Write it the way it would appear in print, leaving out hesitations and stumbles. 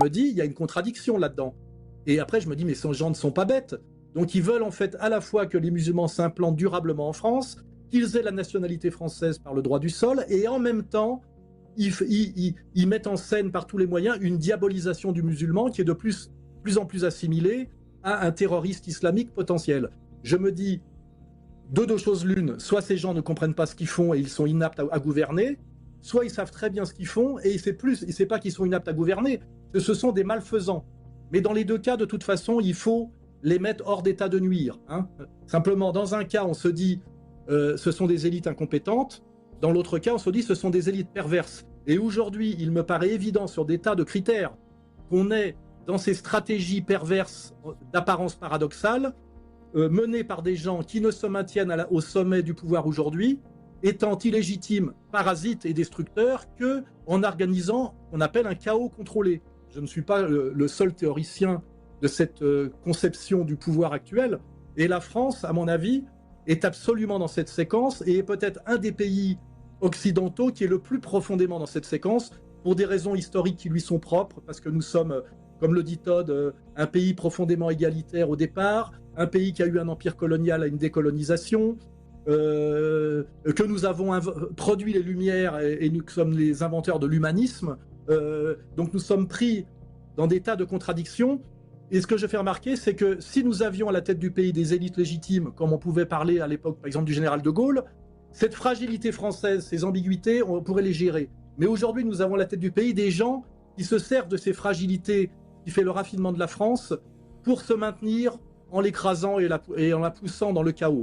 me dis, il y a une contradiction là-dedans. Et après, je me dis, mais ces gens ne sont pas bêtes. Donc, ils veulent en fait à la fois que les musulmans s'implantent durablement en France, qu'ils aient la nationalité française par le droit du sol, et en même temps, ils mettent en scène par tous les moyens une diabolisation du musulman qui est de plus en plus assimilée à un terroriste islamique potentiel. Je me dis, de deux choses l'une, soit ces gens ne comprennent pas ce qu'ils font et ils sont inaptes à gouverner, soit ils savent très bien ce qu'ils font et c'est pas qu'ils sont inaptes à gouverner, ce sont des malfaisants. Mais dans les deux cas, de toute façon, il faut les mettre hors d'état de nuire. Hein. Simplement, dans un cas, on se dit ce sont des élites incompétentes, dans l'autre cas, on se dit ce sont des élites perverses. Et aujourd'hui, il me paraît évident sur des tas de critères qu'on est dans ces stratégies perverses d'apparence paradoxale, menées par des gens qui ne se maintiennent au sommet du pouvoir aujourd'hui, étant illégitimes, parasites et destructeurs, qu'en organisant ce qu'on appelle un chaos contrôlé. Je ne suis pas le seul théoricien de cette conception du pouvoir actuel, et la France, à mon avis, est absolument dans cette séquence, et est peut-être un des pays occidentaux qui est le plus profondément dans cette séquence, pour des raisons historiques qui lui sont propres, parce que nous sommes, comme le dit Todd, un pays profondément égalitaire au départ, un pays qui a eu un empire colonial à une décolonisation, que nous avons produit les Lumières et nous sommes les inventeurs de l'humanisme, donc nous sommes pris dans des tas de contradictions. Et ce que je fais remarquer, c'est que si nous avions à la tête du pays des élites légitimes, comme on pouvait parler à l'époque par exemple du général de Gaulle, cette fragilité française, ces ambiguïtés, on pourrait les gérer. Mais aujourd'hui, nous avons à la tête du pays des gens qui se servent de ces fragilités qui fait le raffinement de la France pour se maintenir en l'écrasant et en la poussant dans le chaos.